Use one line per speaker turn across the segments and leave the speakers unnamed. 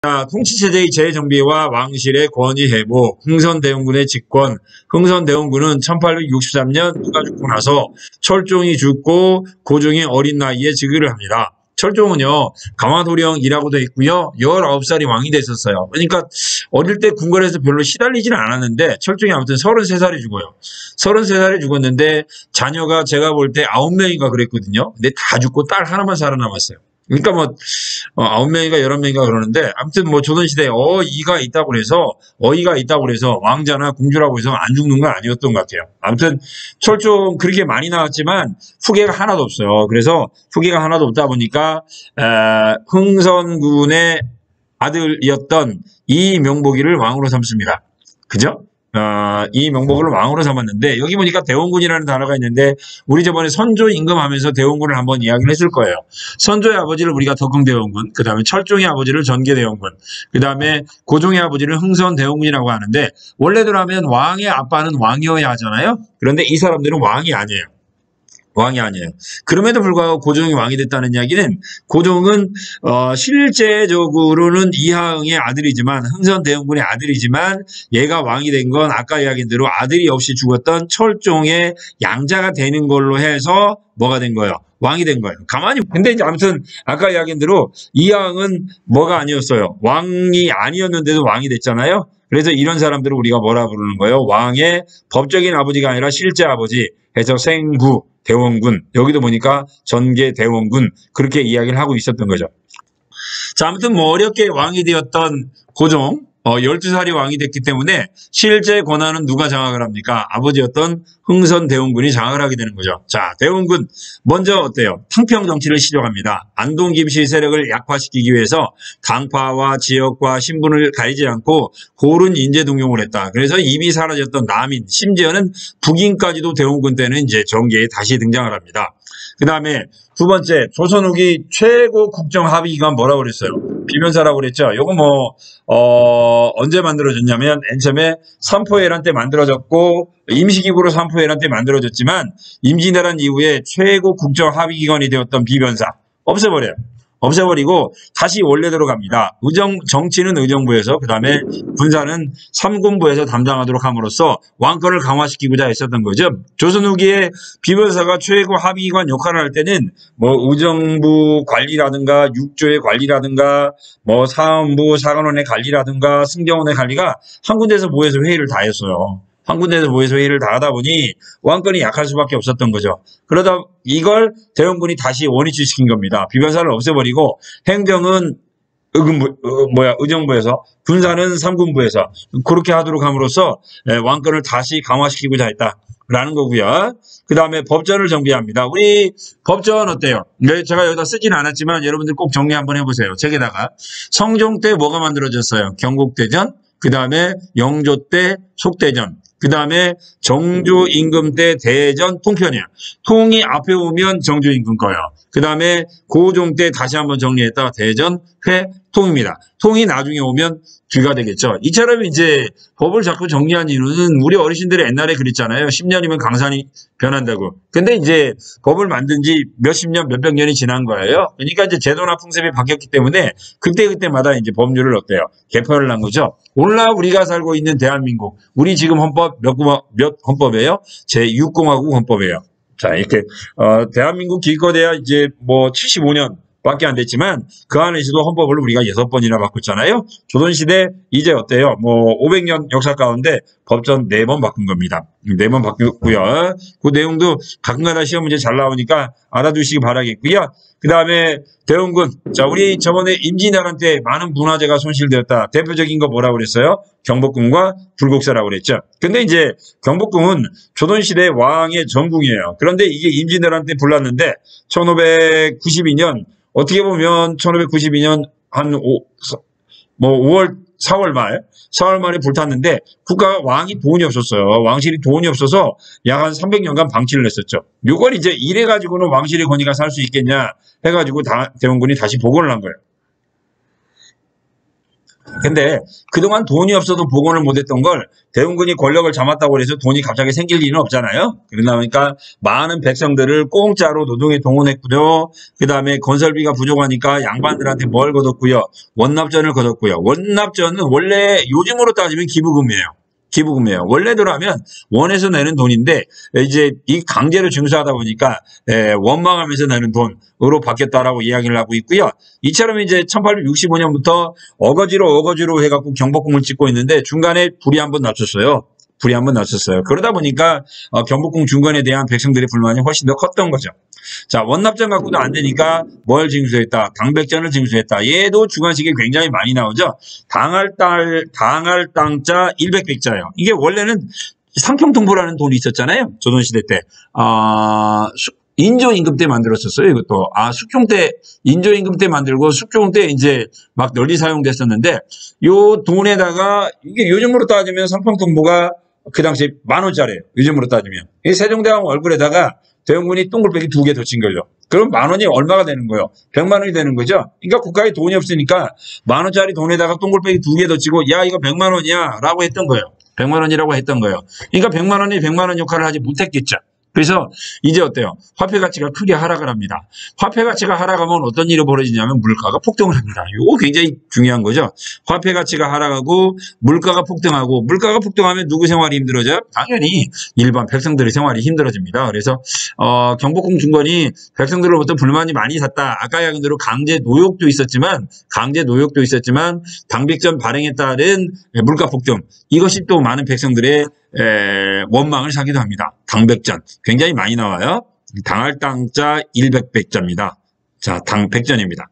자, 통치체제의 재정비와 왕실의 권위 회복, 흥선대원군의 집권. 흥선대원군은 1863년 누가 죽고 나서 철종이 죽고 고종이 어린 나이에 즉위를 합니다. 철종은요, 강화도령이라고도 있고요, 19살이 왕이 됐었어요. 그러니까 어릴 때 궁궐에서 별로 시달리지는 않았는데 철종이 아무튼 33살에 죽어요. 33살에 죽었는데 자녀가 제가 볼 때 9명인가 그랬거든요. 근데 다 죽고 딸 하나만 살아남았어요. 그러니까 뭐 9명인가 11명인가 그러는데 아무튼 뭐 조선시대에 어이가 있다고 그래서 왕자나 공주라고 해서 안 죽는 건 아니었던 것 같아요. 아무튼 철종 그렇게 많이 나왔지만 후계가 하나도 없어요. 그래서 후계가 하나도 없다 보니까 흥선군의 아들이었던 이명복이를 왕으로 삼습니다. 그죠? 이명복을 왕으로 삼았는데 여기 보니까 대원군이라는 단어가 있는데 우리 저번에 선조 임금하면서 대원군을 한번 이야기를 했을 거예요. 선조의 아버지를 우리가 덕흥대원군, 그 다음에 철종의 아버지를 전개대원군, 그 다음에 고종의 아버지를 흥선대원군이라고 하는데 원래대로 하면 왕의 아빠는 왕이어야 하잖아요. 그런데 이 사람들은 왕이 아니에요. 왕이 아니에요. 그럼에도 불구하고 고종이 왕이 됐다는 이야기는 고종은 실제적으로는 이하응의 아들이지만 흥선대원군의 아들이지만 얘가 왕이 된 건 아까 이야기한 대로 아들이 없이 죽었던 철종의 양자가 되는 걸로 해서 뭐가 된 거예요? 왕이 된 거예요. 가만히. 근데 이제 아무튼 아까 이야기한 대로 이하응은 뭐가 아니었어요? 왕이 아니었는데도 왕이 됐잖아요. 그래서 이런 사람들을 우리가 뭐라 부르는 거예요? 왕의 법적인 아버지가 아니라 실제 아버지 해서 생부 대원군, 여기도 보니까 전개 대원군, 그렇게 이야기를 하고 있었던 거죠. 자, 아무튼 뭐 어렵게 왕이 되었던 고종, 12살이 왕이 됐기 때문에 실제 권한은 누가 장악을 합니까? 아버지였던 흥선대원군이 장악을 하게 되는 거죠. 자, 대원군 먼저 어때요? 탕평 정치를 시작합니다. 안동 김씨 세력을 약화시키기 위해서 당파와 지역과 신분을 가리지 않고 고른 인재 등용을 했다. 그래서 이미 사라졌던 남인, 심지어는 북인까지도 대원군 때는 이제 정계에 다시 등장을 합니다. 그 다음에 두 번째, 조선 후기 최고 국정 합의 기관 뭐라고 그랬어요? 비변사라고 그랬죠. 요거 뭐 언제 만들어졌냐면 맨 처음에 삼포해란 때 만들어졌고 임시기구로 삼포해란 때 만들어졌지만 임진왜란 이후에 최고 국정 합의 기관이 되었던 비변사 없애버려요. 없애버리고 다시 원래대로 갑니다. 정치는 의정부에서, 그 다음에 군사는 삼군부에서 담당하도록 함으로써 왕권을 강화시키고자 했었던 거죠. 조선 후기에 비변사가 최고 합의기관 역할을 할 때는 뭐 의정부 관리라든가 육조의 관리라든가 뭐 사헌부 사관원의 관리라든가 승정원의 관리가 한 군데에서 모여서 회의를 다 했어요. 한 군데에서 모여서 회의를 다 하다 보니 왕권이 약할 수밖에 없었던 거죠. 그러다 이걸 대원군이 다시 원위치시킨 겁니다. 비변사를 없애버리고 행정은 의정부에서, 군사는 삼군부에서 그렇게 하도록 함으로써 왕권을 다시 강화시키고자 했다라는 거고요. 그 다음에 법전을 정비합니다. 우리 법전 어때요? 제가 여기다 쓰지는 않았지만 여러분들 꼭 정리 한번 해보세요. 책에다가 성종 때 뭐가 만들어졌어요? 경국대전, 그 다음에 영조 때 속대전, 그 다음에 정조 임금 때 대전 통편이에요. 통이 앞에 오면 정조 임금 거예요. 그 다음에 고종 때 다시 한번 정리했다가 대전, 회, 통입니다. 통이 나중에 오면 뒤가 되겠죠. 이처럼 이제 법을 자꾸 정리한 이유는 우리 어르신들이 옛날에 그랬잖아요. 10년이면 강산이 변한다고. 근데 이제 법을 만든 지 몇십 년, 몇백 년이 지난 거예요. 그러니까 이제 제도나 풍습이 바뀌었기 때문에 그때마다 이제 법률을 어때요? 개편을 한 거죠. 오늘날 우리가 살고 있는 대한민국, 우리 지금 헌법 몇 헌법이에요? 제6공화국 헌법이에요. 자, 이렇게, 대한민국 기껏해야 이제 뭐 75년 밖에 안 됐지만 그 안에서도 헌법을 우리가 6번이나 바꿨잖아요. 조선시대 이제 어때요? 뭐 500년 역사 가운데 법전 4번 바꾼 겁니다. 4번 바뀌었고요. 그 내용도 가끔가다 시험 문제 잘 나오니까 알아두시기 바라겠고요. 그 다음에 대원군. 자, 우리 저번에 임진왜란 때 많은 문화재가 손실되었다. 대표적인 거 뭐라고 그랬어요? 경복궁과 불국사라고 그랬죠. 근데 이제 경복궁은 조선시대 왕의 전궁이에요. 그런데 이게 임진왜란 때 불났는데 1592년 어떻게 보면 1592년 한 5월, 4월 말에 불탔는데 국가가 왕이 돈이 없었어요. 왕실이 돈이 없어서 약 한 300년간 방치를 했었죠. 이걸 이제 이래가지고는 왕실의 권위가 살 수 있겠냐 해가지고 대원군이 다시 복원을 한 거예요. 근데 그동안 돈이 없어도 복원을 못했던 걸 대웅군이 권력을 잡았다고 해서 돈이 갑자기 생길 일은 없잖아요. 그러다 보니까 많은 백성들을 공짜로 노동에 동원했고요. 그 다음에 건설비가 부족하니까 양반들한테 뭘 거뒀고요. 원납전을 거뒀고요. 원납전은 원래 요즘으로 따지면 기부금이에요. 기부금이에요. 원래대로 하면 원에서 내는 돈인데 이제 이 강제로 징수하다 보니까 원망하면서 내는 돈으로 바뀌었다라고 이야기를 하고 있고요. 이처럼 이제 1865년부터 어거지로 해갖고 경복궁을 짓고 있는데 중간에 불이 한번 낮췄어요. 그러다 보니까 경복궁 중건에 대한 백성들의 불만이 훨씬 더 컸던 거죠. 자, 원납전 갖고도 안 되니까 뭘 징수했다? 당백전을 징수했다. 얘도 주관식이 굉장히 많이 나오죠. 당할 땅자 100백자예요. 이게 원래는 상평통보라는 돈이 있었잖아요. 조선시대 때. 인조임금 때 만들었었어요, 이것도. 숙종 때, 인조임금 때 만들고, 숙종 때 이제 막 널리 사용됐었는데, 요 돈에다가, 이게 요즘으로 따지면 상평통보가 그 당시 10,000원짜리예요. 요즘으로 따지면. 이 세종대왕 얼굴에다가 대웅군이 동글배기 2개 더 친 거죠. 그럼 10,000원이 얼마가 되는 거예요? 100만 원이 되는 거죠. 그러니까 국가에 돈이 없으니까 10,000원짜리 돈에다가 동글배기 2개 더 치고 야 이거 100만 원이야 라고 했던 거예요. 100만 원이라고 했던 거예요. 그러니까 100만 원이 100만 원 역할을 하지 못했겠죠. 그래서 이제 어때요? 화폐 가치가 크게 하락을 합니다. 화폐 가치가 하락하면 어떤 일이 벌어지냐면 물가가 폭등을 합니다. 이거 굉장히 중요한 거죠. 화폐 가치가 하락하고 물가가 폭등하고 물가가 폭등하면 누구 생활이 힘들어져요? 당연히 일반 백성들의 생활이 힘들어집니다. 그래서 경복궁 중건이 백성들로부터 불만이 많이 샀다. 아까 이야기한 대로 강제 노역도 있었지만 당백전 발행에 따른 물가 폭등 이것이 또 많은 백성들의 원망을 사기도 합니다. 당백전 굉장히 많이 나와요. 당할 땅자 100백자입니다. 자, 당백전입니다.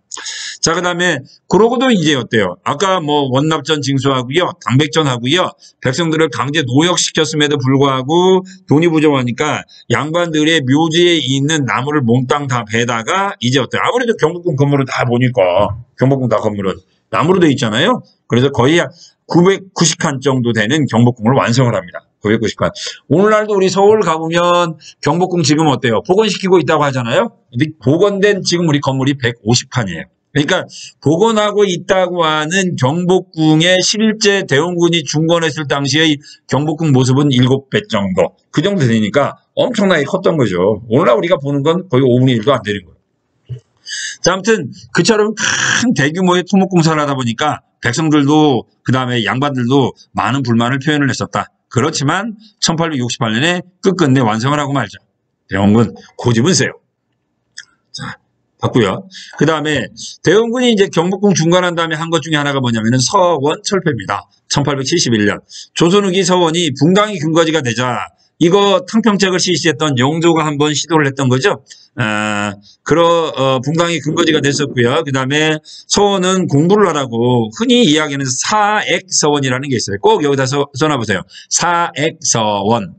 자, 그 다음에 그러고도 이제 어때요? 아까 뭐 원납전 징수하고요, 당백전 하고요, 백성들을 강제 노역시켰음에도 불구하고 돈이 부족하니까 양반들의 묘지에 있는 나무를 몽땅 다 베다가 이제 어때요? 아무래도 경복궁 건물은 다 보니까 경복궁 다 건물은 나무로 돼 있잖아요. 그래서 거의 990칸 정도 되는 경복궁을 완성을 합니다. 990칸. 오늘날도 우리 서울 가보면 경복궁 지금 어때요? 복원시키고 있다고 하잖아요. 근데 복원된 지금 우리 건물이 150칸이에요. 그러니까 복원하고 있다고 하는 경복궁의 실제 대웅군이 중건했을 당시의 경복궁 모습은 7배 정도. 그 정도 되니까 엄청나게 컸던 거죠. 오늘날 우리가 보는 건 거의 5분의 1도 안 되는 거예요. 자, 아무튼 그처럼 큰 대규모의 토목공사를 하다 보니까 백성들도 그 다음에 양반들도 많은 불만을 표현을 했었다. 그렇지만 1868년에 끝끝내 완성을 하고 말죠. 대웅군 고집은 세요. 자, 봤고요. 그 다음에 대웅군이 이제 경복궁 중간한 다음에 한 것 중에 하나가 뭐냐면은 서원 철폐입니다. 1871년 조선 후기 서원이 붕당이 근거지가 되자 이거 탕평책을 실시했던 영조가 한번 시도를 했던 거죠. 붕당이 근거지가 됐었고요. 그 다음에 서원은 공부를 하라고 흔히 이야기하는 사액서원이라는 게 있어요. 꼭 여기다 써놔보세요. 사액서원.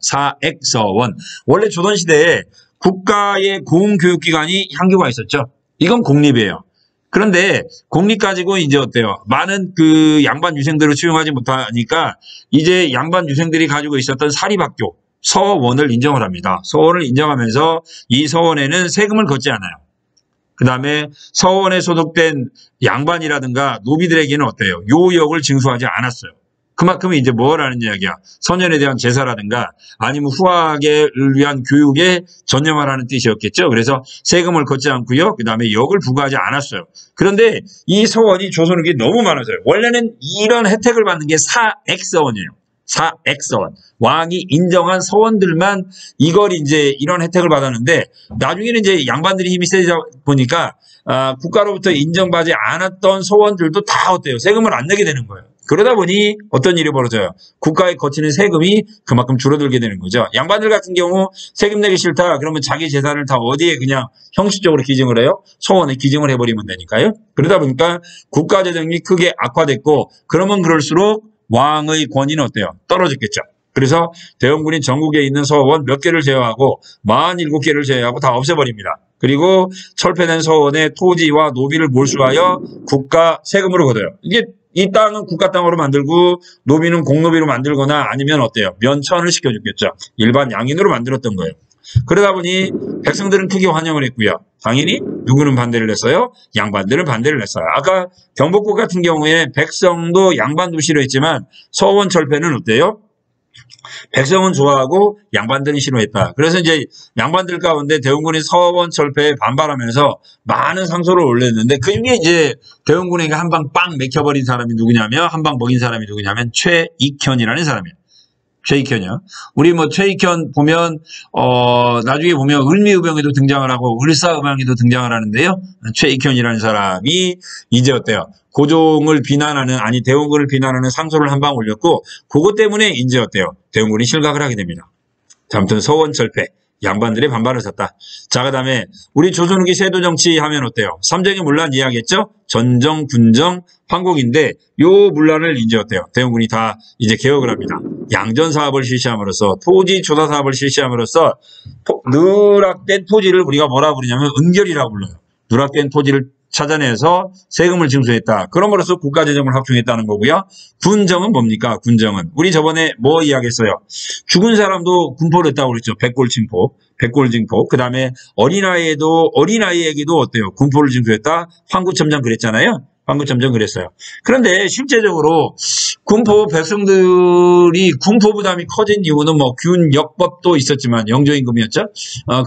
원래 조선시대에 국가의 공교육기관이 향교가 있었죠. 이건 공립이에요. 그런데 공립 가지고 이제 어때요? 많은 그 양반 유생들을 수용하지 못하니까 이제 양반 유생들이 가지고 있었던 사립학교 서원을 인정을 합니다. 서원을 인정하면서 이 서원에는 세금을 걷지 않아요. 그 다음에 서원에 소속된 양반이라든가 노비들에게는 어때요? 요역을 징수하지 않았어요. 그만큼 이제 뭘 하는 이야기야? 선현에 대한 제사라든가 아니면 후학을 위한 교육에 전념하라는 뜻이었겠죠. 그래서 세금을 걷지 않고요. 그 다음에 역을 부과하지 않았어요. 그런데 이 서원이 조선 후기에 너무 많아져요. 원래는 이런 혜택을 받는 게 사액서원이에요. 사액서원. 왕이 인정한 서원들만 이걸 이제 이런 혜택을 받았는데 나중에는 이제 양반들이 힘이 세다 보니까 국가로부터 인정받지 않았던 서원들도 다 어때요? 세금을 안 내게 되는 거예요. 그러다 보니 어떤 일이 벌어져요? 국가에 거치는 세금이 그만큼 줄어들게 되는 거죠. 양반들 같은 경우 세금 내기 싫다 그러면 자기 재산을 다 어디에 그냥 형식적으로 기증을 해요? 서원에 기증을 해버리면 되니까요. 그러다 보니까 국가 재정이 크게 악화됐고 그러면 그럴수록 왕의 권위는 어때요? 떨어졌겠죠. 그래서 대웅군이 전국에 있는 서원 몇 개를 제외하고 47개를 제외하고 다 없애버립니다. 그리고 철폐된 서원의 토지와 노비를 몰수하여 국가 세금으로 걷어요. 이게 이 땅은 국가 땅으로 만들고 노비는 공노비로 만들거나 아니면 어때요? 면천을 시켜줬겠죠. 일반 양인으로 만들었던 거예요. 그러다 보니 백성들은 크게 환영을 했고요. 당연히 누구는 반대를 했어요? 양반들은 반대를 했어요. 아까 경복궁 같은 경우에 백성도 양반도 싫어했지만 서원철폐는 어때요? 백성은 좋아하고 양반들은 싫어했다. 그래서 이제 양반들 가운데 대원군이 서원철폐에 반발하면서 많은 상소를 올렸는데 그 중에 이제 대원군에게 한 방 빵 맥혀버린 사람이 누구냐면 한 방 먹인 사람이 누구냐면 최익현이라는 사람이에요. 최익현이요. 우리 뭐 최익현 보면 나중에 보면 을미의병에도 등장을 하고 을사음악에도 등장을 하는데요. 최익현이라는 사람이 이제 어때요? 고종을 비난하는 아니 대원군을 비난하는 상소를 한 방 올렸고 그것 때문에 이제 어때요? 대원군이 실각을 하게 됩니다. 자, 아무튼 서원철폐 양반들의 반발을 샀다. 자, 그다음에 우리 조선 후기 세도 정치 하면 어때요? 삼정의 문란 이야기했죠? 전정, 군정, 황곡인데 요 문란을 이제 어때요? 대원군이 다 이제 개혁을 합니다. 양전 사업을 실시함으로써 토지 조사 사업을 실시함으로써 누락된 토지를 우리가 뭐라 부르냐면 은결이라고 불러요. 누락된 토지를 찾아내서 세금을 징수했다. 그럼으로써 국가재정을 확충했다는 거고요. 군정은 뭡니까? 군정은 우리 저번에 뭐 이야기했어요? 죽은 사람도 군포를 했다고 그랬죠. 백골징포, 백골징포. 그 다음에 어린아이에게도 어때요? 군포를 징수했다. 황구첨장 그랬잖아요. 황구첨장 그랬어요. 그런데 실제적으로 군포 백성들이 군포 부담이 커진 이유는 뭐 균역법도 있었지만 영조임금이었죠.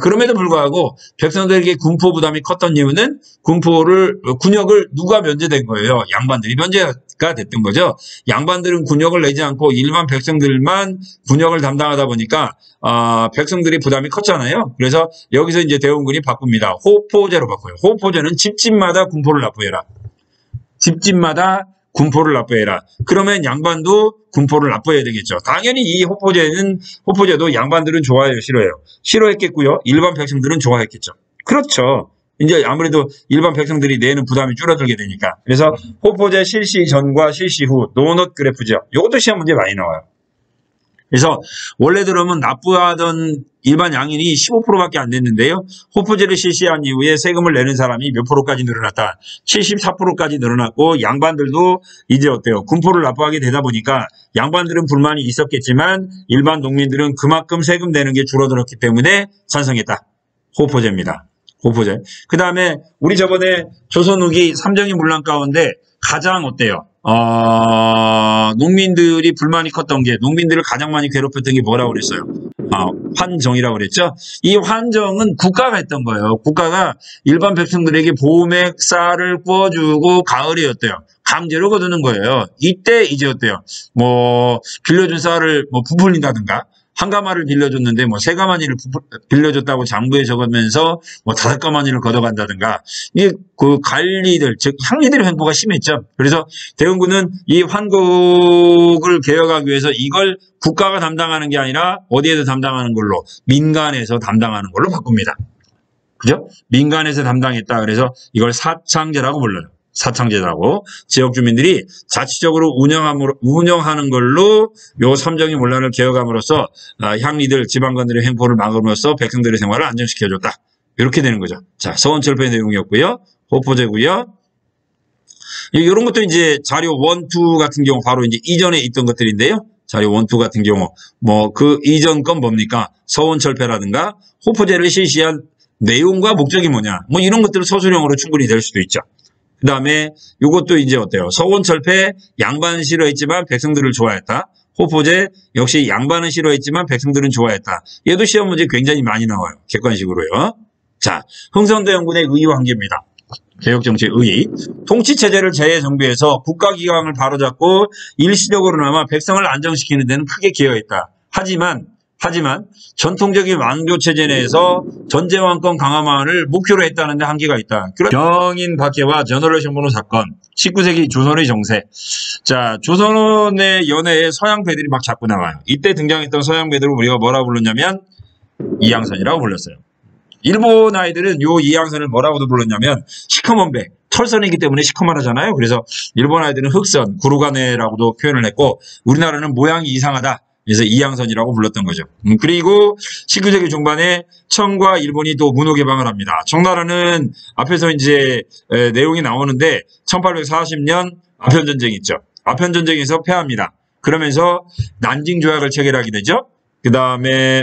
그럼에도 불구하고 백성들에게 군포 부담이 컸던 이유는 군역을 누가 면제된 거예요? 양반들이 면제가 됐던 거죠. 양반들은 군역을 내지 않고 일반 백성들만 군역을 담당하다 보니까 백성들이 부담이 컸잖아요. 그래서 여기서 이제 대원군이 바꿉니다. 호포제로 바꿔요. 호포제는 집집마다 군포를 납부해라. 집집마다 군포를 납부해라. 그러면 양반도 군포를 납부해야 되겠죠. 당연히 이 호포제도 양반들은 좋아해요, 싫어해요? 싫어했겠고요. 일반 백성들은 좋아했겠죠. 그렇죠. 이제 아무래도 일반 백성들이 내는 부담이 줄어들게 되니까. 그래서 호포제 실시 전과 실시 후 노넛 그래프죠. 이것도 시험 문제 많이 나와요. 그래서 원래 들으면 납부하던 일반 양인이 15%밖에 안 됐는데요. 호포제를 실시한 이후에 세금을 내는 사람이 몇 프로까지 늘어났다. 74%까지 늘어났고 양반들도 이제 어때요? 군포를 납부하게 되다 보니까 양반들은 불만이 있었겠지만 일반 농민들은 그만큼 세금 내는 게 줄어들었기 때문에 찬성했다. 호포제입니다. 호포제. 그 다음에 우리 저번에 조선 후기 삼정의 문란 가운데 가장 어때요? 농민들이 불만이 컸던 게 농민들을 가장 많이 괴롭혔던 게 뭐라고 그랬어요? 환정이라고 그랬죠? 이 환정은 국가가 했던 거예요. 국가가 일반 백성들에게 봄에 쌀을 구워주고 가을에 어때요? 강제로 거두는 거예요. 이때 이제 어때요? 뭐 빌려준 쌀을 뭐 부풀린다든가 한 가마를 빌려줬는데 뭐 세 가마니를 빌려줬다고 장부에 적으면서 뭐 5가마니를 걷어간다든가 이게 그 관리들 즉 향리들의 횡포가 심했죠. 그래서 대원군은 이 환곡을 개혁하기 위해서 이걸 국가가 담당하는 게 아니라 어디에서 담당하는 걸로 민간에서 담당하는 걸로 바꿉니다. 그죠? 민간에서 담당했다. 그래서 이걸 사창제라고 불러요. 사창제라고 지역 주민들이 자치적으로 운영하는 걸로 요 삼정의 문란을 개혁함으로써 향리들 지방관들의 횡포를 막음으로써 백성들의 생활을 안정시켜줬다. 이렇게 되는 거죠. 자, 서원철폐 내용이었고요. 호포제고요. 이런 것도 이제 자료 1, 2 같은 경우 바로 이제 이전에 있던 것들인데요. 자료 1, 2 같은 경우 뭐 그 이전 건 뭡니까? 서원철폐라든가 호포제를 실시한 내용과 목적이 뭐냐? 뭐 이런 것들은 서술형으로 충분히 될 수도 있죠. 그 다음에 이것도 이제 어때요? 서원철폐 양반은 싫어했지만 백성들을 좋아했다. 호포제 역시 양반은 싫어했지만 백성들은 좋아했다. 얘도 시험 문제 굉장히 많이 나와요. 객관식으로요. 자, 흥선대원군의 의의환기입니다. 개혁정치의 의의. 통치체제를 재정비해서 국가기강을 바로잡고 일시적으로나마 백성을 안정시키는 데는 크게 기여했다. 하지만 전통적인 왕조체제 내에서 전제왕권 강화만을 목표로 했다는 데 한계가 있다. 경인 박해와 전월의 정번호 사건, 19세기 조선의 정세. 자, 조선의 연애에 서양배들이 막 자꾸 나와요. 이때 등장했던 서양배들을 우리가 뭐라고 불렀냐면 이양선이라고 불렀어요. 일본 아이들은 요 이양선을 뭐라고도 불렀냐면 시커먼 배, 털선이기 때문에 시커먼하잖아요. 그래서 일본 아이들은 흑선, 구루가네라고도 표현을 했고 우리나라는 모양이 이상하다. 그래서 이양선이라고 불렀던 거죠. 그리고 19세기 중반에 청과 일본이 또 문호 개방을 합니다. 청나라는 앞에서 이제 내용이 나오는데 1840년 아편전쟁이 있죠. 아편전쟁에서 패합니다. 그러면서 난징 조약을 체결하게 되죠. 그 다음에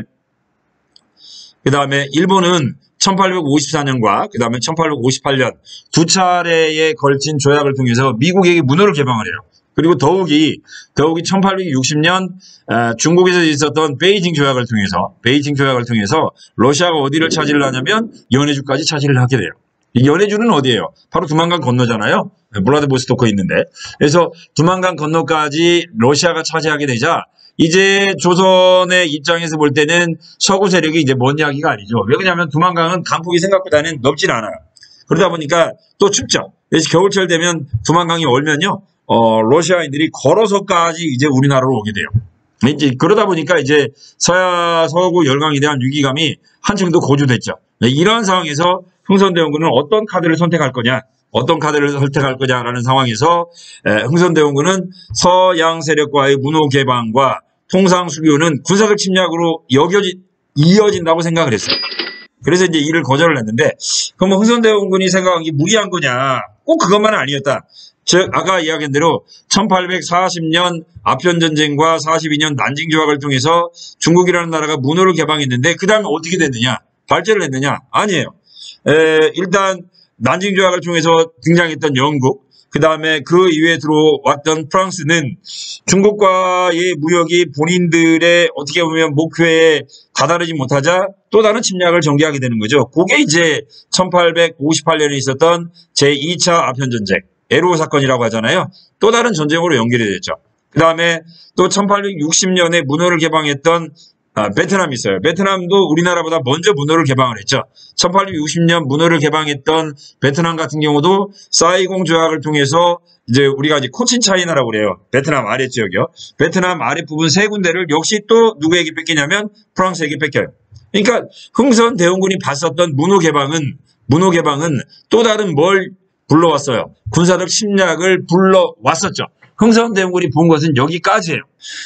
그 다음에 일본은 1854년과 그 다음에 1858년 두 차례에 걸친 조약을 통해서 미국에게 문호를 개방을 해요. 그리고 더욱이 1860년 중국에서 있었던 베이징 조약을 통해서 러시아가 어디를 차지를 하냐면 연해주까지 차지를 하게 돼요. 이 연해주는 어디예요? 바로 두만강 건너잖아요. 블라디보스토크에 있는데. 그래서 두만강 건너까지 러시아가 차지하게 되자 이제 조선의 입장에서 볼 때는 서구 세력이 이제 먼 이야기가 아니죠. 왜 그러냐면 두만강은 강폭이 생각보다는 넓진 않아요. 그러다 보니까 또 춥죠. 그래서 겨울철 되면 두만강이 얼면요. 러시아인들이 걸어서까지 이제 우리나라로 오게 돼요. 이제 그러다 보니까 이제 서구 열강에 대한 위기감이 한층 더 고조됐죠. 이런 상황에서 흥선대원군은 어떤 카드를 선택할 거냐라는 상황에서 흥선대원군은 서양 세력과의 문호 개방과 통상 수교는 군사적 침략으로 이어진다고 생각을 했어요. 그래서 이제 이를 거절을 했는데, 그럼 흥선대원군이 생각한 게 무리한 거냐? 꼭 그것만은 아니었다. 즉 아까 이야기한 대로 1840년 아편전쟁과 42년 난징조약을 통해서 중국이라는 나라가 문호를 개방했는데 그 다음에 어떻게 됐느냐? 발전을 했느냐? 아니에요. 일단 난징조약을 통해서 등장했던 영국, 그 다음에 그 이후에 들어왔던 프랑스는 중국과의 무역이 본인들의 어떻게 보면 목표에 다다르지 못하자 또 다른 침략을 전개하게 되는 거죠. 그게 이제 1858년에 있었던 제2차 아편전쟁, 에르오 사건이라고 하잖아요. 또 다른 전쟁으로 연결이 됐죠. 그 다음에 또 1860년에 문호를 개방했던 베트남이 있어요. 베트남도 우리나라보다 먼저 문호를 개방을 했죠. 1860년 문호를 개방했던 베트남 같은 경우도 사이공 조약을 통해서 이제 우리가 이제 코친차이나라고 그래요. 베트남 아랫지역이요. 베트남 아랫부분 세 군데를 역시 또 누구에게 뺏기냐면 프랑스에게 뺏겨요. 그러니까 흥선대원군이 봤었던 문호 개방은 또 다른 뭘 불러왔어요. 군사적 침략을 불러왔었죠. 흥선대원군이 본 것은 여기까지예요.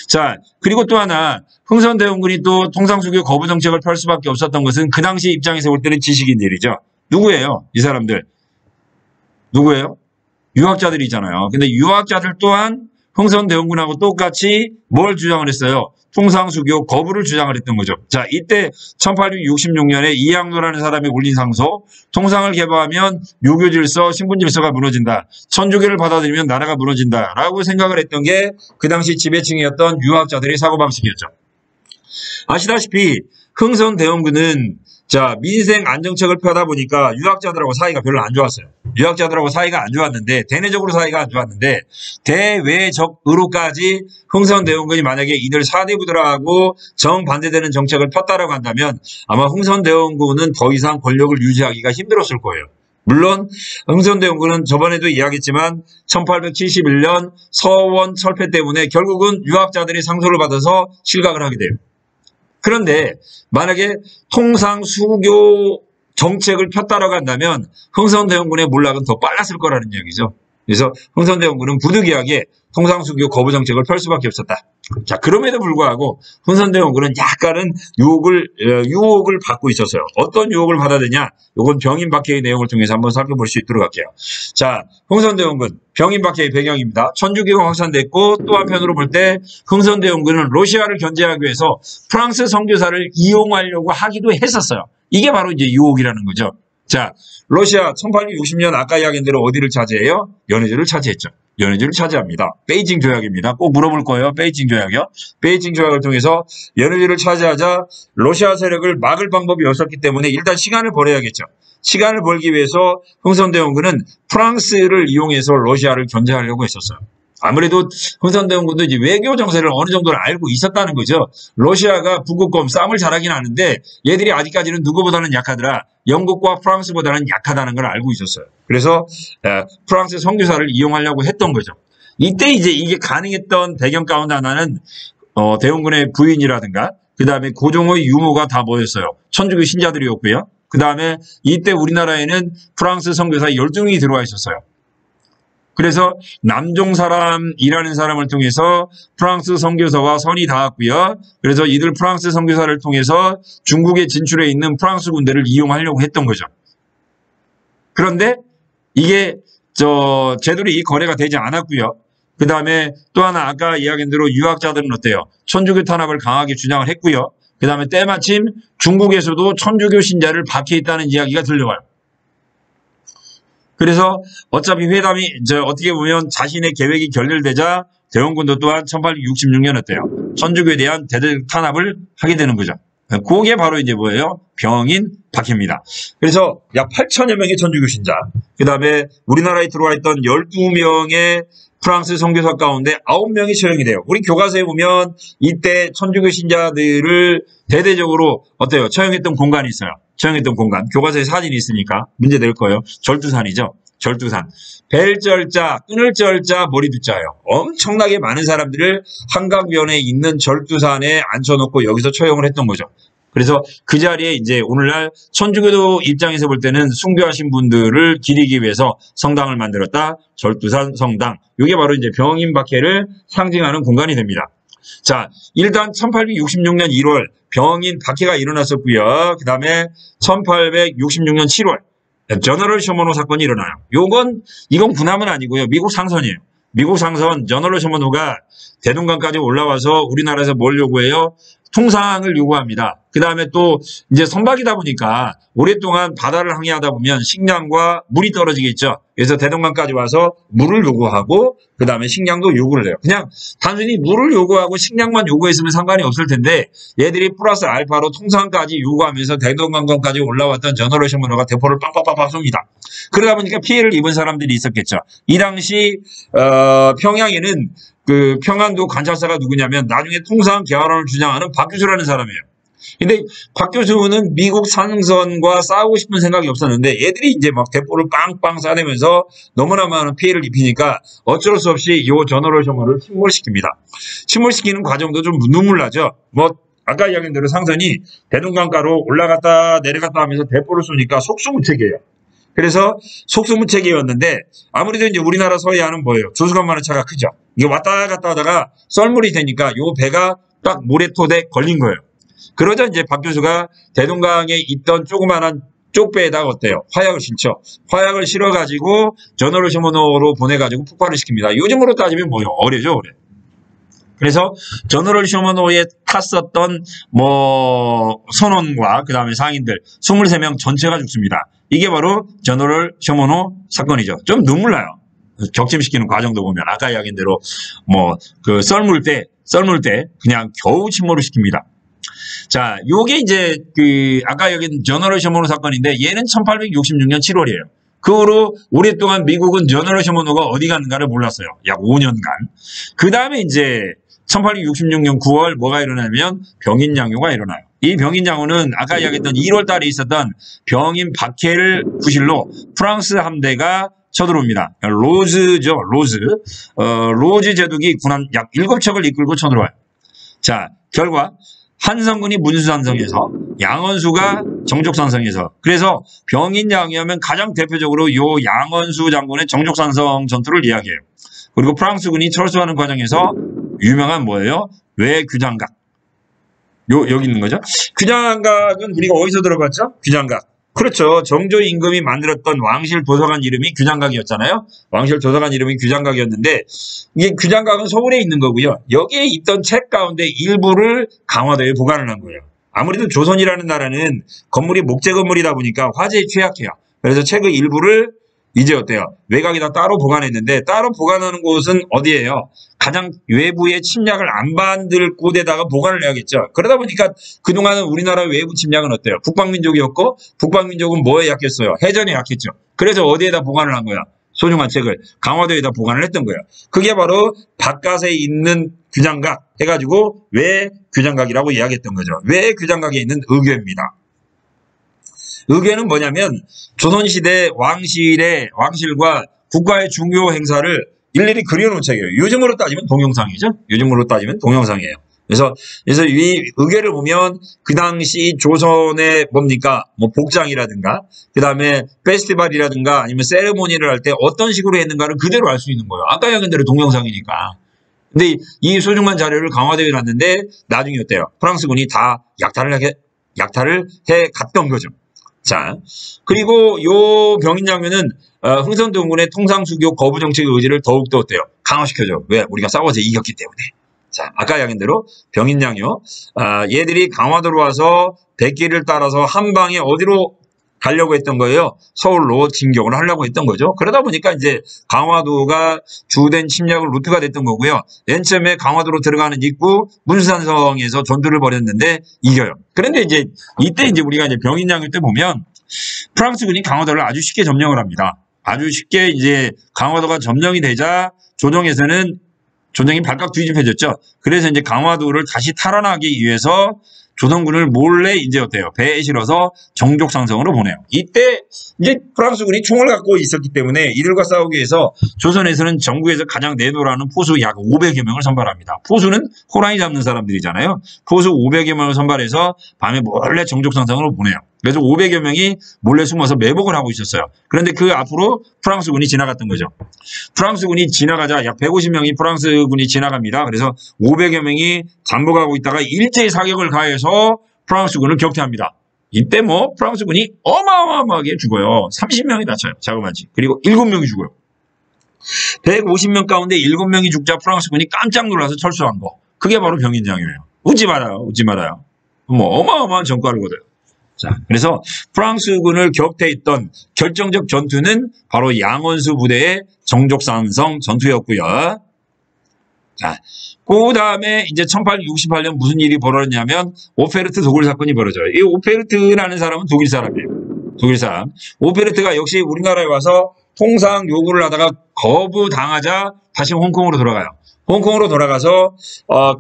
자, 그리고 또 하나 흥선대원군이 또 통상수교 거부 정책을 펼 수밖에 없었던 것은 그 당시 입장에서 볼 때는 지식인들이죠. 누구예요? 이 사람들. 누구예요? 유학자들이잖아요. 근데 유학자들 또한 흥선대원군하고 똑같이 뭘 주장을 했어요? 통상수교 거부를 주장을 했던 거죠. 자, 이때 1866년에 이항로라는 사람이 올린 상소, 통상을 개방하면 유교 질서, 신분 질서가 무너진다. 천주교를 받아들이면 나라가 무너진다. 라고 생각을 했던 게 그 당시 지배층이었던 유학자들의 사고방식이었죠. 아시다시피 흥선대원군은 자, 민생 안정책을 펴다 보니까 유학자들하고 사이가 별로 안 좋았어요. 유학자들하고 사이가 안 좋았는데, 대내적으로 사이가 안 좋았는데, 대외적으로까지 흥선대원군이 만약에 이들 사대부들하고 정반대되는 정책을 폈다라고 한다면 아마 흥선대원군은 더 이상 권력을 유지하기가 힘들었을 거예요. 물론 흥선대원군은 저번에도 이야기했지만 1871년 서원 철폐 때문에 결국은 유학자들이 상소를 받아서 실각을 하게 돼요. 그런데 만약에 통상수교 정책을 폈다라고 한다면 흥선대원군의 몰락은 더 빨랐을 거라는 이야기죠. 그래서 흥선대원군은 부득이하게 통상수교 거부 정책을 펼 수밖에 없었다. 자, 그럼에도 불구하고 흥선대원군은 약간은 유혹을 받고 있었어요. 어떤 유혹을 받아야 되냐? 이건 병인박해의 내용을 통해서 한번 살펴볼 수 있도록 할게요. 자, 흥선대원군 병인박해의 배경입니다. 천주교가 확산됐고 또 한편으로 볼 때 흥선대원군은 러시아를 견제하기 위해서 프랑스 선교사를 이용하려고 하기도 했었어요. 이게 바로 이제 유혹이라는 거죠. 자, 러시아 1860년 아까 이야기한 대로 어디를 차지해요? 연해주를 차지했죠. 연해주를 차지합니다. 베이징 조약입니다. 꼭 물어볼 거예요. 베이징 조약이요. 베이징 조약을 통해서 연해주를 차지하자 러시아 세력을 막을 방법이 없었기 때문에 일단 시간을 벌어야겠죠. 시간을 벌기 위해서 흥선대원군은 프랑스를 이용해서 러시아를 견제하려고 했었어요. 아무래도 흥선대원군도 이제 외교 정세를 어느 정도는 알고 있었다는 거죠. 러시아가 북극곰 싸움을 잘하긴 하는데 얘들이 아직까지는 누구보다는 약하더라. 영국과 프랑스보다는 약하다는 걸 알고 있었어요. 그래서 프랑스 선교사를 이용하려고 했던 거죠. 이때 이제 이게 가능했던 배경 가운데 하나는 대원군의 부인이라든가 그 다음에 고종의 유모가 다 모였어요. 천주교 신자들이었고요. 그 다음에 이때 우리나라에는 프랑스 선교사 12명이 들어와 있었어요. 그래서 남종 사람이라는 사람을 통해서 프랑스 선교사와 선이 닿았고요. 그래서 이들 프랑스 선교사를 통해서 중국에 진출해 있는 프랑스 군대를 이용하려고 했던 거죠. 그런데 이게 제대로 이 거래가 되지 않았고요. 그 다음에 또 하나 아까 이야기한 대로 유학자들은 어때요? 천주교 탄압을 강하게 주장을 했고요. 그 다음에 때마침 중국에서도 천주교 신자를 박해했다는 이야기가 들려와요. 그래서 어차피 회담이 어떻게 보면 자신의 계획이 결렬되자 대원군도 또한 1866년 어때요? 천주교에 대한 대대 탄압을 하게 되는 거죠. 그게 바로 이제 뭐예요? 병인 박해입니다. 그래서 약 8천여 명의 천주교 신자, 그 다음에 우리나라에 들어와 있던 12명의 프랑스 선교사 가운데 9명이 처형이 돼요. 우리 교과서에 보면 이때 천주교 신자들을 대대적으로 어때요? 처형했던 공간이 있어요. 처형했던 공간. 교과서에 사진이 있으니까 문제 될 거예요. 절두산이죠. 절두산. 벨절자, 끊을 절자, 머리 두자예요. 엄청나게 많은 사람들을 한강변에 있는 절두산에 앉혀놓고 여기서 처형을 했던 거죠. 그래서 그 자리에 이제 오늘날 천주교 입장에서 볼 때는 순교하신 분들을 기리기 위해서 성당을 만들었다. 절두산 성당. 이게 바로 이제 병인 박해를 상징하는 공간이 됩니다. 자, 일단 1866년 1월 병인 박해가 일어났었고요. 그 다음에 1866년 7월 저너럴 셔머노 사건이 일어나요. 이건 군함은 아니고요. 미국 상선이에요. 미국 상선 저너럴 셔머노가 대동강까지 올라와서 우리나라에서 뭘 요구해요? 통상을 요구합니다. 그 다음에 또 이제 선박이다 보니까 오랫동안 바다를 항해하다 보면 식량과 물이 떨어지겠죠. 그래서 대동강까지 와서 물을 요구하고 그 다음에 식량도 요구를 해요. 그냥 단순히 물을 요구하고 식량만 요구했으면 상관이 없을 텐데 얘들이 플러스 알파로 통상까지 요구하면서 대동강까지 올라왔던 저너럴 셔머노가 대포를 빵빵빵빵 쏩니다. 그러다 보니까 피해를 입은 사람들이 있었겠죠. 이 당시 평양에는 그 평안도 관찰사가 누구냐면 나중에 통상 개화론을 주장하는 박 교수라는 사람이에요. 근데 박 교수는 미국 상선과 싸우고 싶은 생각이 없었는데 얘들이 이제 막 대포를 빵빵 쏴대면서 너무나 많은 피해를 입히니까 어쩔 수 없이 이 저너럴 셔머노를 침몰시킵니다. 침몰시키는 과정도 좀 눈물 나죠. 아까 이야기한 대로 상선이 대동강가로 올라갔다 내려갔다 하면서 대포를 쏘니까 속수무책이에요. 그래서 속수무책이었는데 아무래도 이제 우리나라 서해안은 뭐예요? 조수간만한 차가 크죠. 이게 왔다 갔다 하다가 썰물이 되니까 요 배가 딱 모래토대에 걸린 거예요. 그러자 이제 박 교수가 대동강에 있던 조그만한 쪽배에다가 어때요? 화약을 실죠. 화약을 실어가지고 저너럴 셔머노로 보내가지고 폭발을 시킵니다. 요즘으로 따지면 뭐예요? 어뢰죠, 어뢰. 그래서 저너럴 셔머노에 탔었던 선원과 그 다음에 상인들 23명 전체가 죽습니다. 이게 바로 저너럴 셔머노 사건이죠. 좀 눈물 나요. 격침시키는 과정도 보면 아까 이야기한 대로 그 썰물 때 그냥 겨우 침몰을 시킵니다. 자, 요게 이제 아까 여긴 저너럴 셔머노 사건인데 얘는 1866년 7월이에요. 그 후로 오랫동안 미국은 저너럴 셔머노가 어디 가는가를 몰랐어요. 약 5년간. 그 다음에 이제 1866년 9월 뭐가 일어나면 병인양요가 일어나요. 이 병인양요는 아까 이야기했던 1월 달에 있었던 병인 박해를 구실로 프랑스 함대가 쳐들어옵니다. 로즈죠, 로즈. 로즈 제독이 군함 약 7척을 이끌고 쳐들어와요. 자, 결과 한성군이 문수산성에서 양원수가 정족산성에서 그래서 병인양요하면 가장 대표적으로 요 양원수 장군의 정족산성 전투를 이야기해요. 그리고 프랑스군이 철수하는 과정에서 유명한 뭐예요? 외규장각. 여기 있는 거죠. 규장각은 우리가 어디서 들어봤죠? 규장각. 그렇죠. 정조 임금이 만들었던 왕실 도서관 이름이 규장각이었잖아요. 왕실 도서관 이름이 규장각이었는데 이게 규장각은 서울에 있는 거고요. 여기에 있던 책 가운데 일부를 강화도에 보관을 한 거예요. 아무래도 조선이라는 나라는 건물이 목재 건물이다 보니까 화재에 취약해요. 그래서 책의 일부를 이제 어때요? 외곽에다 따로 보관했는데 따로 보관하는 곳은 어디예요? 가장 외부의 침략을 안 받을 곳에다가 보관을 해야겠죠. 그러다 보니까 그동안은 우리나라 외부 침략은 어때요? 북방민족이었고 북방민족은 뭐에 약했어요? 해전에 약했죠. 그래서 어디에다 보관을 한 거야? 소중한 책을 강화도에다 보관을 했던 거예요. 그게 바로 바깥에 있는 규장각 해가지고 외규장각이라고 이야기했던 거죠. 외규장각에 있는 의궤입니다. 의궤는 뭐냐면 조선시대 왕실과 국가의 중요 행사를 일일이 그려놓은 책이에요. 요즘으로 따지면 동영상이죠. 요즘으로 따지면 동영상이에요. 그래서 이 의궤를 보면 그 당시 조선의 뭡니까? 복장이라든가 그 다음에 페스티벌이라든가 아니면 세레모니를 할 때 어떤 식으로 했는가를 그대로 알 수 있는 거예요. 아까 얘기한 대로 동영상이니까. 근데 이 소중한 자료를 강화도에 놨는데 나중에 어때요? 프랑스군이 다 약탈을 해 갔던 거죠. 자, 그리고 요 병인양요는 흥선대원군의 통상수교 거부 정책의 의지를 더욱더 어때요? 강화시켜줘. 왜? 우리가 싸워서 이겼기 때문에. 자, 아까 이야기한 대로 병인양요. 얘들이 강화도로 와서 백기를 따라서 한 방에 어디로 가려고 했던 거예요? 서울로 진격을 하려고 했던 거죠. 그러다 보니까 이제 강화도가 주된 침략 루트가 됐던 거고요. 맨 처음에 강화도로 들어가는 입구 문수산성에서 전투를 벌였는데 이겨요. 그런데 이제 이때 이제 우리가 이제 병인양요 때 보면 프랑스군이 강화도를 아주 쉽게 점령을 합니다. 아주 쉽게 이제 강화도가 점령이 되자 조정이 발칵 뒤집혀졌죠. 그래서 이제 강화도를 다시 탈환하기 위해서 조선군을 몰래 이제 어때요? 배에 실어서 정족상성으로 보내요. 이때 이제 프랑스군이 총을 갖고 있었기 때문에 이들과 싸우기 위해서 조선에서는 전국에서 가장 내노라는 포수 약 500여 명을 선발합니다. 포수는 호랑이 잡는 사람들이잖아요. 포수 500여 명을 선발해서 밤에 몰래 정족상성으로 보내요. 그래서 500여 명이 몰래 숨어서 매복을 하고 있었어요. 그런데 그 앞으로 프랑스군이 지나갔던 거죠. 프랑스군이 지나가자 약 150명이 프랑스군이 지나갑니다. 그래서 500여 명이 잠복하고 있다가 일제히 사격을 가해서 프랑스군을 격퇴합니다. 이때 뭐 프랑스군이 어마어마하게 죽어요. 30명이 다쳐요. 자그마치. 그리고 7명이 죽어요. 150명 가운데 7명이 죽자 프랑스군이 깜짝 놀라서 철수한 거. 그게 바로 병인장이에요. 웃지 말아요. 뭐 어마어마한 전과를 거둬요. 자, 그래서 프랑스군을 격퇴했던 결정적 전투는 바로 양원수 부대의 정족산성 전투였고요. 자, 그 다음에 이제 1868년 무슨 일이 벌어졌냐면 오페르트 도굴 사건이 벌어져요. 이 오페르트라는 사람은 독일 사람이에요. 독일 사람. 오페르트가 역시 우리나라에 와서 통상 요구를 하다가 거부당하자 다시 홍콩으로 돌아가요. 홍콩으로 돌아가서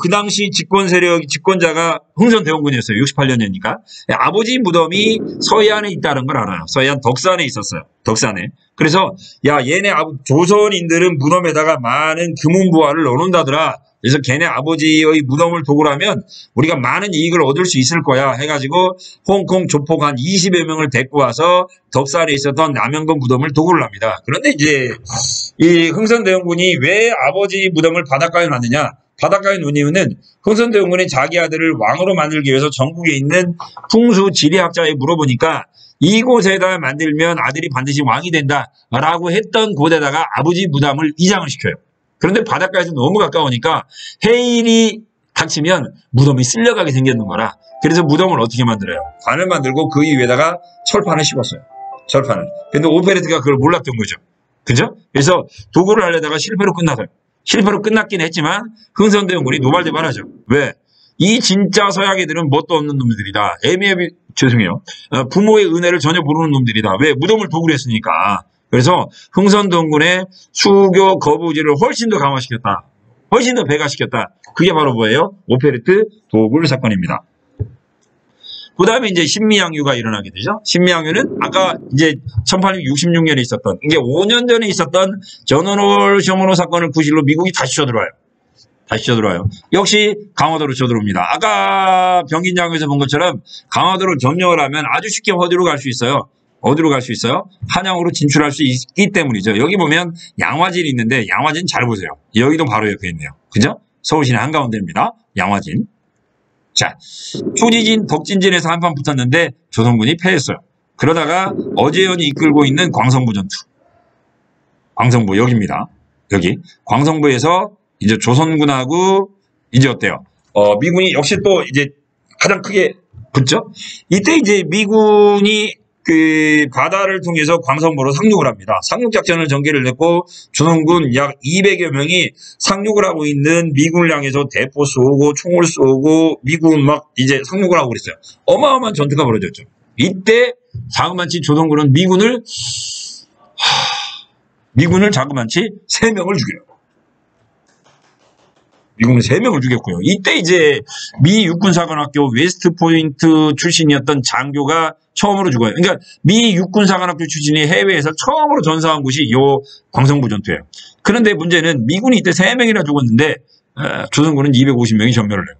그 당시 집권자가 흥선대원군이었어요. 68년이니까. 아버지 무덤이 서해안에 있다는 걸 알아요. 서해안 덕산에 있었어요. 덕산에. 그래서 야 얘네 조선인들은 무덤에다가 많은 금은부화를 넣어놓는다더라. 그래서 걔네 아버지의 무덤을 도굴 하면 우리가 많은 이익을 얻을 수 있을 거야 해가지고 홍콩 조폭 한 20여 명을 데리고 와서 덕산에 있었던 남영건 무덤을 도굴을 합니다. 그런데 이제 이 흥선대원군이 왜 아버지 무덤을 바닷가에 놨느냐? 바닷가에 놓은 이유는 흥선대원군이 자기 아들을 왕으로 만들기 위해서 전국에 있는 풍수 지리학자에 물어보니까 이곳에다 만들면 아들이 반드시 왕이 된다라고 했던 곳에다가 아버지 무덤을 이장을 시켜요. 그런데 바닷가에서 너무 가까우니까 해일이 닥치면 무덤이 쓸려가게 생겼는 거라. 그래서 무덤을 어떻게 만들어요? 관을 만들고 그 위에다가 철판을 씌웠어요. 철판을. 근데 오페르트가 그걸 몰랐던 거죠. 그죠? 그래서 도굴을 하려다가 실패로 끝났어요. 실패로 끝났긴 했지만 흥선대원군이 노발대발하죠. 왜? 이 진짜 서양애들은 뭣도 없는 놈들이다. 죄송해요. 부모의 은혜를 전혀 모르는 놈들이다. 왜? 무덤을 도굴 했으니까. 그래서 흥선대원군의 수교 거부지를 훨씬 더 강화시켰다. 훨씬 더 배가시켰다. 그게 바로 뭐예요? 오페르트 도굴 사건입니다. 그 다음에 이제 신미양유가 일어나게 되죠. 신미양유는 아까 이제 1866년에 있었던, 이게 5년 전에 있었던 전원홀 쇼모노 사건을 구실로 미국이 다시 쳐들어와요. 역시 강화도로 쳐들어옵니다. 아까 병인양유에서 본 것처럼 강화도로 점령을 하면 아주 쉽게 어디로 갈 수 있어요? 어디로 갈 수 있어요? 한양으로 진출할 수 있기 때문이죠. 여기 보면 양화진이 있는데 양화진 잘 보세요. 여기도 바로 옆에 있네요. 그죠? 서울시내 한가운데입니다. 양화진. 자, 초지진, 덕진진에서 한판 붙었는데 조선군이 패했어요. 그러다가 어재현이 이끌고 있는 광성부 전투. 광성부 여기입니다. 여기. 광성부에서 이제 조선군하고 이제 어때요? 미군이 역시 또 이제 가장 크게 붙죠? 이때 이제 미군이 그 바다를 통해서 광성부로 상륙을 합니다. 상륙작전을 전개를 냈고 조선군 약 200여 명이 상륙을 하고 있는 미군을 향해서 대포 쏘고 총을 쏘고 미군 막 이제 상륙을 하고 그랬어요. 어마어마한 전투가 벌어졌죠. 이때 자그마치 조선군은 미군을 자그마치 3명을 죽여요. 미국은 3명을 죽였고요. 이때 이제 미 육군사관학교 웨스트포인트 출신이었던 장교가 처음으로 죽어요. 그러니까 미 육군사관학교 출신이 해외에서 처음으로 전사한 곳이 요 광성부 전투예요. 그런데 문제는 미군이 이때 3명이나 죽었는데 조선군은 250명이 전멸을 해요.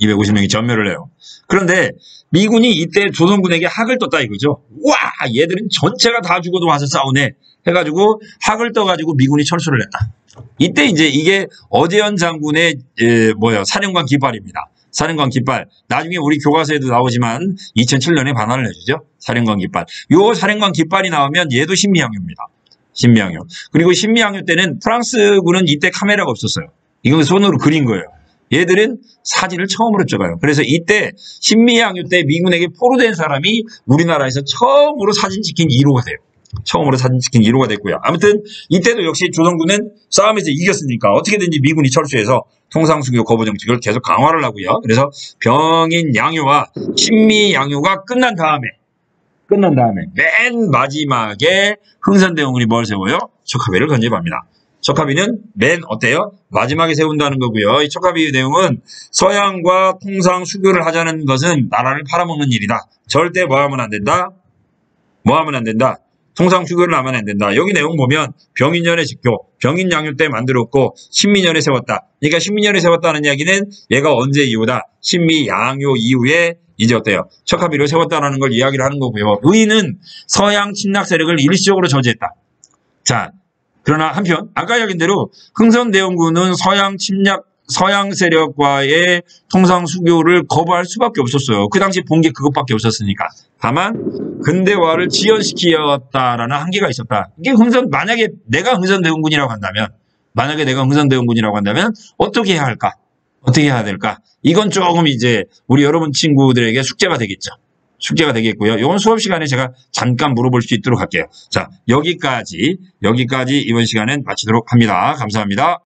250명이 전멸을 해요. 그런데 미군이 이때 조선군에게 학을 떴다 이거죠. 와, 얘들은 전체가 다 죽어도 와서 싸우네 해가지고 학을 떠가지고 미군이 철수를 했다. 이때 이제 이게 어재현 장군의 사령관 깃발입니다. 사령관 깃발. 나중에 우리 교과서에도 나오지만 2007년에 반환을 해주죠. 사령관 깃발. 요 사령관 깃발이 나오면 얘도 신미양유입니다. 신미양유. 그리고 신미양유 때는 프랑스군은 이때 카메라가 없었어요. 이건 손으로 그린 거예요. 얘들은 사진을 처음으로 찍어요. 그래서 이때 신미양요 때 미군에게 포로된 사람이 우리나라에서 처음으로 사진 찍힌 1호가 돼요. 처음으로 사진 찍힌 1호가 됐고요. 아무튼 이때도 역시 조선군은 싸움에서 이겼으니까 어떻게든지 미군이 철수해서 통상수교 거부 정책을 계속 강화를 하고요. 그래서 병인 양요와 신미 양요가 끝난 다음에 맨 마지막에 흥선대원군이 뭘 세워요? 척하비를 건집합니다. 척하비는 맨 어때요? 마지막에 세운다는 거고요. 이 척하비의 내용은 서양과 통상 수교를 하자는 것은 나라를 팔아먹는 일이다. 절대 뭐 하면 안 된다? 뭐 하면 안 된다? 통상 수교를 하면 안 된다. 여기 내용 보면 병인년의 직교, 병인양요 때 만들었고 신미년에 세웠다. 그러니까 신미년에 세웠다는 이야기는 얘가 언제 이후다? 신미양요 이후에 이제 어때요? 척하비를 세웠다라는 걸 이야기를 하는 거고요. 의인은 서양 침략 세력을 일시적으로 저지했다. 자, 그러나 한편 아까 이야기한 대로 흥선대원군은 서양 세력과의 통상 수교를 거부할 수밖에 없었어요. 그 당시 본 게 그것밖에 없었으니까. 다만 근대화를 지연시켰다라는 한계가 있었다. 이게 만약에 내가 흥선대원군이라고 한다면 어떻게 해야 할까? 어떻게 해야 될까? 이건 조금 이제 우리 여러분 친구들에게 숙제가 되겠죠. 숙제가 되겠고요. 이건 수업 시간에 제가 잠깐 물어볼 수 있도록 할게요. 자, 여기까지 이번 시간엔 마치도록 합니다. 감사합니다.